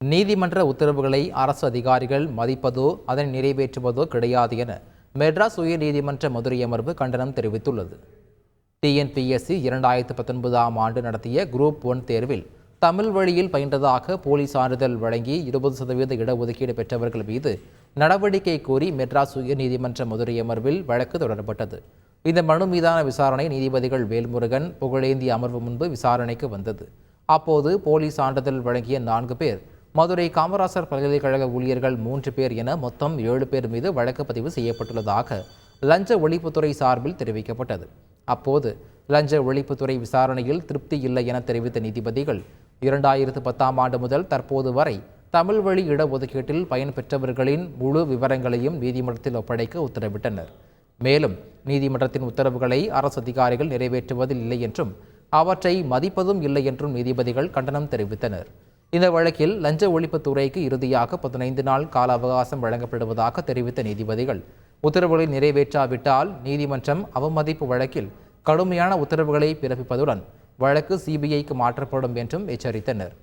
நீதிமன்ற உத்தரவுகளை அரசு அதிகாரிகள் மதிப்பதோ அதனை நிறைவேற்றுவதோ கிடையாது என மெட்ராஸ் உயர்நீதிமன்ற மதுரை அமர்வு கண்டனம் தெரிவித்துள்ளது. டிஎன்பிஎஸ்சி 2019ஆம் ஆண்டு நடத்திய குரூப் 1 தேர்வில் தமிழ் வழியில் பயின்றதாக போலி சான்றிதழ் வழங்கி 20% இடஒதுக்கீடு பெற்றவர்கள் மீது நடவடிக்கை கோரி மெட்ராஸ் உயர்நீதிமன்ற மதுரை அமர்வில் வழக்கு தொடரப்பட்டது. இந்த மனு மீதான விசாரணை நீதிபதிகள் வேல்முருகன், புகழேந்தி அமர்வு முன்பு விசாரணைக்கு வந்தது. அப்போது போலி சான்றிதழ் வழங்கிய 4 பேர், மதுரை காமராசர் பல்கலைக்கழக ஊழியர்கள் 3 பேர் என மொத்தம் 7 பேர் மீது வழக்கு பதிவு செய்யப்பட்டுள்ளதாக லஞ்ச ஒழிப்புத்துறை சார்பில் தெரிவிக்கப்பட்டது. அப்போது லஞ்ச ஒழிப்புத்துறை விசாரணையில் திருப்தி இல்லை என தெரிவித்த நீதிபதிகள் 2010ஆம் ஆண்டு முதல் தற்போது வரை தமிழ் வழி இடஒதுக்கீட்டில் பயன்பெற்றவர்களின் முழு விவரங்களையும் நீதிமன்றத்தில் ஒப்படைக்க உத்தரவிட்டனர். மேலும் நீதிமன்றத்தின் உத்தரவுகளை அரசு அதிகாரிகள் நிறைவேற்றுவதில் இல்லை என்றும் அவற்றை மதிப்பதும் இல்லை என்றும் நீதிபதிகள் கண்டனம் தெரிவித்தனர். இந்த வழக்கில் லஞ்ச ஒழிப்புத்துறைக்கு இறுதியாக 15 நாள் கால அவகாசம் வழங்கப்படுவதாக தெரிவித்த நீதிபதிகள், உத்தரவுகளை நிறைவேற்றாவிட்டால் நீதிமன்றம் அவமதிப்பு வழக்கில் கடுமையான உத்தரவுகளை பிறப்பிப்பதுடன் வழக்கு சிபிஐக்கு மாற்றப்படும் என்றும் எச்சரித்தனர்.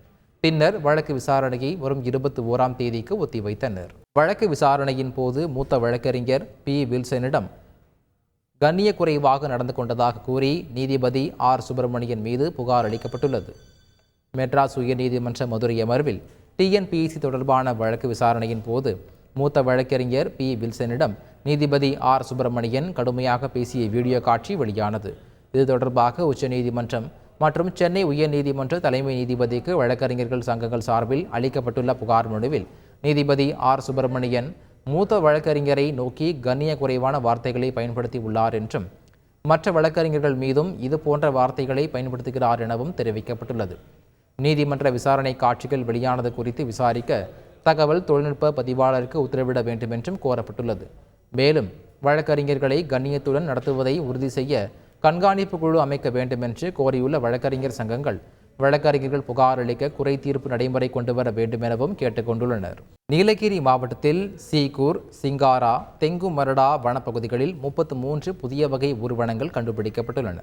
பின்னர் வழக்கு விசாரணையை வரும் 21ஆம் தேதிக்கு ஒத்திவைத்தனர். வழக்கு விசாரணையின் போது மூத்த வழக்கறிஞர் பி. வில்சனிடம் கண்ணிய குறைவாக நடந்து கொண்டதாக கூறி நீதிபதி ஆர். சுப்பிரமணியன் மீது புகார் அளிக்கப்பட்டுள்ளது. மெட்ராஸ் உயர்நீதிமன்ற மதுரை அமர்வில் டிஎன்பிஎஸ்சி தொடர்பான வழக்கு விசாரணையின் போது மூத்த வழக்கறிஞர் பி. வில்சனிடம் நீதிபதி ஆர். சுப்பிரமணியன் கடுமையாக பேசிய வீடியோ காட்சி வெளியானது. இது தொடர்பாக உச்சநீதிமன்றம் மற்றும் சென்னை உயர்நீதிமன்ற தலைமை நீதிபதிக்கு வழக்கறிஞர்கள் சங்கங்கள் சார்பில் அளிக்கப்பட்டுள்ள புகார் மனுவில் நீதிபதி ஆர். சுப்பிரமணியன் மூத்த வழக்கறிஞரை நோக்கி கண்ணிய குறைவான வார்த்தைகளை பயன்படுத்தி உள்ளார் என்றும் மற்ற வழக்கறிஞர்கள் மீதும் இதுபோன்ற வார்த்தைகளை பயன்படுத்துகிறார் எனவும் தெரிவிக்கப்பட்டுள்ளது. நீதிமன்ற விசாரணை காட்சிகள் வெளியானது குறித்து விசாரிக்க தகவல் தொழில்நுட்ப பதிவாளருக்கு உத்தரவிட வேண்டும் என்றும் கோரப்பட்டுள்ளது. மேலும் வழக்கறிஞர்களை கண்ணியத்துடன் நடத்துவதை உறுதி செய்ய கண்காணிப்பு குழு அமைக்க வேண்டும் என்று கோரியுள்ள வழக்கறிஞர் சங்கங்கள் வழக்கறிஞர்கள் புகார் அளிக்க குறை தீர்ப்பு நடைமுறை கொண்டுவர வேண்டும் எனவும் கேட்டுக்கொண்டுள்ளனர். நீலகிரி மாவட்டத்தில் சீகூர், சிங்காரா, தெங்குமரடா வனப்பகுதிகளில் 33 புதிய வகை ஊர்வனங்கள் கண்டுபிடிக்கப்பட்டுள்ளன.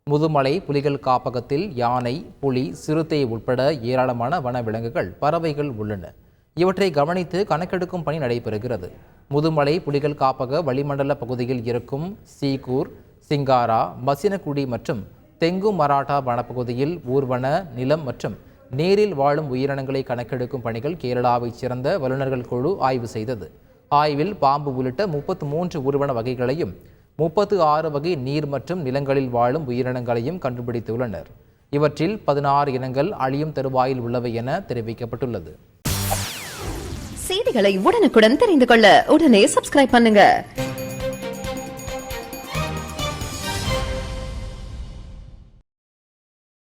முதுமலை புலிகள் காப்பகத்தில் யானை, புலி, சிறுத்தை உட்பட ஏராளமான வனவிலங்குகள், பறவைகள் உள்ளன. இவற்றை கவனித்து கணக்கெடுக்கும் பணி நடைபெறுகிறது. முதுமலை புலிகள் காப்பக வளிமண்டல பகுதியில் இருக்கும் சீகூர், சிங்காரா, மசினகுடி மற்றும் தெங்கு மராட்டா வனப்பகுதியில் ஊர்வன, நிலம் மற்றும் நீரில் வாழும் உயிரினங்களை கணக்கெடுக்கும் பணிகள் கேரளாவைச் சேர்ந்த வல்லுநர்கள் குழு ஆய்வு செய்தது. ஆய்வில் பாம்பு உள்ளிட்ட 33 ஊர்வன வகைகளையும் 36 வகை நீர் மற்றும் நிலங்களில் வாழும் உயிரினங்களையும் கண்டுபிடித்துள்ளனர். இவற்றில் 16 இனங்கள் அழியும் தருவாயில் உள்ளவை என தெரிவிக்கப்பட்டுள்ளது. செய்திகளை உடனுக்குடன் தெரிந்து கொள்ள உடனே சப்ஸ்கிரைப் பண்ணுங்க.